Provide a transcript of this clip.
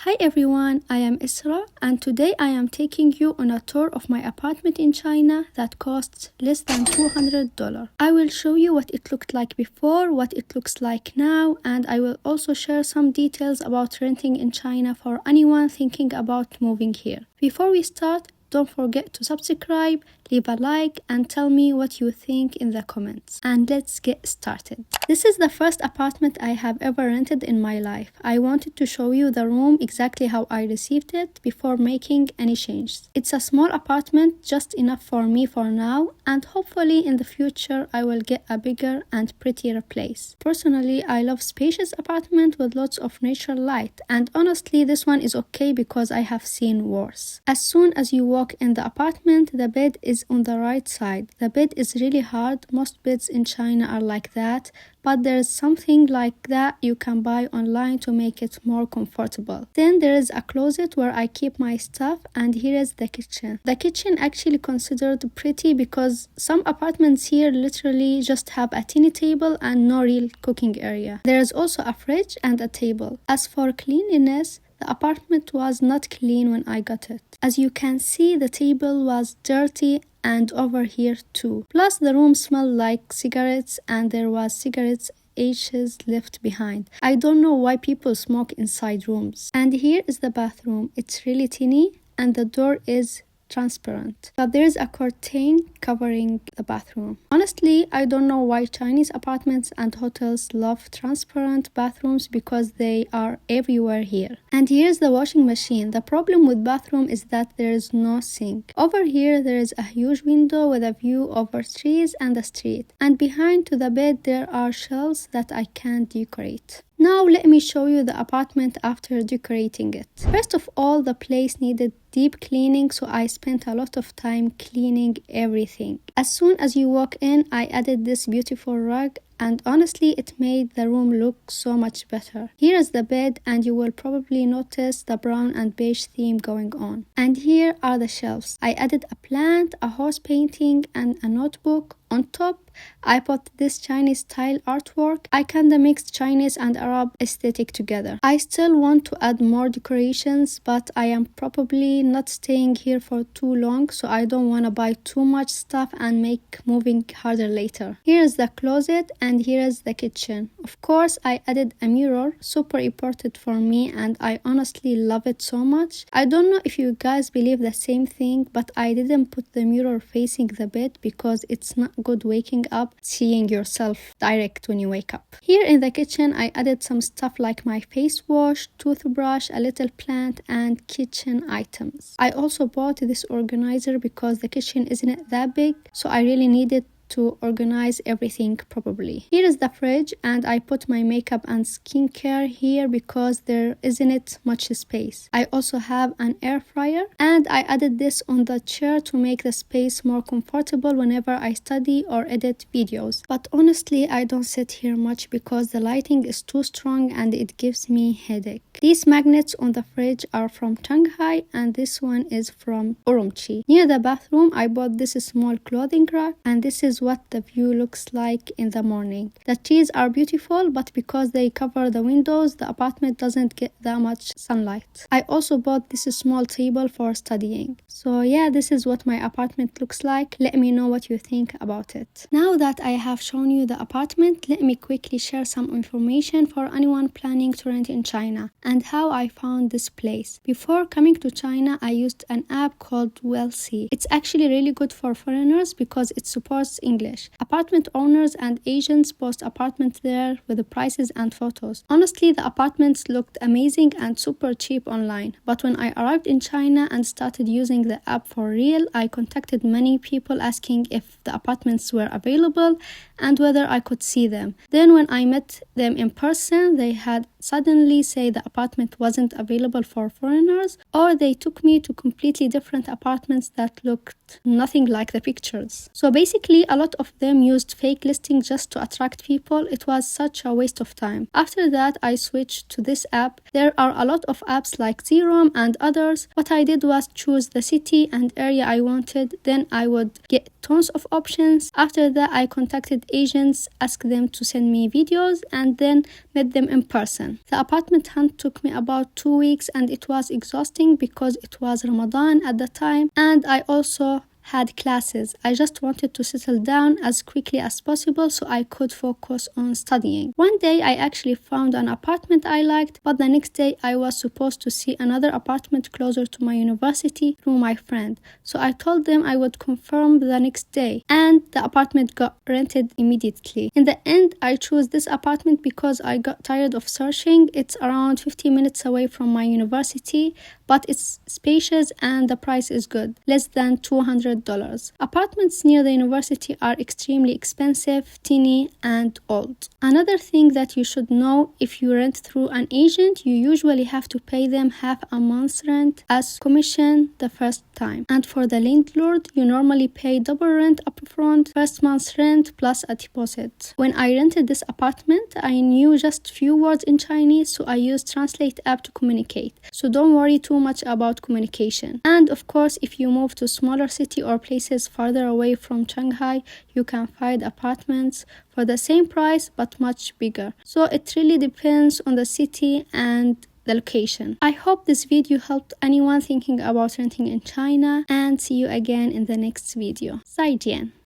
Hi everyone, I am Esraa and today I am taking you on a tour of my apartment in China that costs less than $200. I will show you what it looked like before, what it looks like now, and I will also share some details about renting in China for anyone thinking about moving here. Before we start, don't forget to subscribe, leave a like, and tell me what you think in the comments. And let's get started. This is the first apartment I have ever rented in my life. I wanted to show you the room exactly how I received it before making any changes. It's a small apartment, just enough for me for now, and hopefully in the future I will get a bigger and prettier place. Personally, I love spacious apartment with lots of natural light, and honestly this one is okay because I have seen worse. As soon as you walk in the apartment, the bed is on the right side. The bed is really hard. Most beds in China are like that, but there is something like that you can buy online to make it more comfortable. Then there is a closet where I keep my stuff, and here is the kitchen. The kitchen actually considered pretty because some apartments here literally just have a tiny table and no real cooking area. There is also a fridge and a table. As for cleanliness, the apartment was not clean when I got it. As you can see, the table was dirty and over here too. Plus the room smelled like cigarettes and there was cigarettes ashes left behind. I don't know why people smoke inside rooms. And here is the bathroom. It's really tiny and the door is transparent, but there is a curtain covering the bathroom. Honestly, I don't know why Chinese apartments and hotels love transparent bathrooms because they are everywhere here. And here's the washing machine. The problem with bathroom is that there is no sink. Over here there is a huge window with a view over trees and the street, and behind to the bed there are shelves that I can decorate. Now let me show you the apartment after decorating it. First of all, the place needed deep cleaning, so I spent a lot of time cleaning everything. As soon as you walk in, I added this beautiful rug, and honestly it made the room look so much better. Here is the bed, and you will probably notice the brown and beige theme going on. And here are the shelves. I added a plant, a horse painting, and a notebook. On top, I put this Chinese style artwork. I kinda mixed Chinese and Arab aesthetic together. I still want to add more decorations, but I am probably not staying here for too long, so I don't want to buy too much stuff and make moving harder later. Here is the closet and here is the kitchen. Of course, I added a mirror, super important for me, and I honestly love it so much. I don't know if you guys believe the same thing, but I didn't put the mirror facing the bed because it's not good waking up seeing yourself direct when you wake up. Here in the kitchen, I added some stuff like my face wash, toothbrush, a little plant, and kitchen items. I also bought this organizer because the kitchen isn't that big, so I really needed to organize everything properly. Here is the fridge, and I put my makeup and skincare here because there isn't much space. I also have an air fryer, and I added this on the chair to make the space more comfortable whenever I study or edit videos. But honestly, I don't sit here much because the lighting is too strong and it gives me headache. These magnets on the fridge are from Shanghai, and this one is from Urumqi. Near the bathroom, I bought this small clothing rack, and this is what the view looks like in the morning. The trees are beautiful, but because they cover the windows, the apartment doesn't get that much sunlight. I also bought this small table for studying. So yeah, this is what my apartment looks like. Let me know what you think about it. Now that I have shown you the apartment, let me quickly share some information for anyone planning to rent in China and how I found this place. Before coming to China, I used an app called Wealthy. It's actually really good for foreigners because it supports English. Apartment owners and agents post apartments there with the prices and photos. Honestly, the apartments looked amazing and super cheap online. But when I arrived in China and started using the app for real, I contacted many people asking if the apartments were available and whether I could see them. Then when I met them in person, they had suddenly say the apartment wasn't available for foreigners, or they took me to completely different apartments that looked nothing like the pictures. So basically, a lot of them used fake listings just to attract people. It was such a waste of time. After that, I switched to this app. There are a lot of apps like Zerom and others. What I did was choose the city and area I wanted. Then I would get tons of options. After that, I contacted agents, asked them to send me videos, and then met them in person. again. The apartment hunt took me about 2 weeks and it was exhausting because it was Ramadan at the time and I also had classes. I just wanted to settle down as quickly as possible so I could focus on studying. One day I actually found an apartment I liked, but the next day I was supposed to see another apartment closer to my university through my friend. So I told them I would confirm the next day and the apartment got rented immediately. In the end, I chose this apartment because I got tired of searching. It's around 15 minutes away from my university, but it's spacious and the price is good, less than $200. Apartments near the university are extremely expensive, tiny, and old. Another thing that you should know, if you rent through an agent, you usually have to pay them half a month's rent as commission the first time. And for the landlord, you normally pay double rent upfront, first month's rent plus a deposit. When I rented this apartment, I knew just few words in Chinese, so I used Translate app to communicate. So don't worry too much about communication. And of course, if you move to a smaller city or places farther away from Shanghai, you can find apartments for the same price but much bigger. So it really depends on the city and the location. I hope this video helped anyone thinking about renting in China, and see you again in the next video. 再见.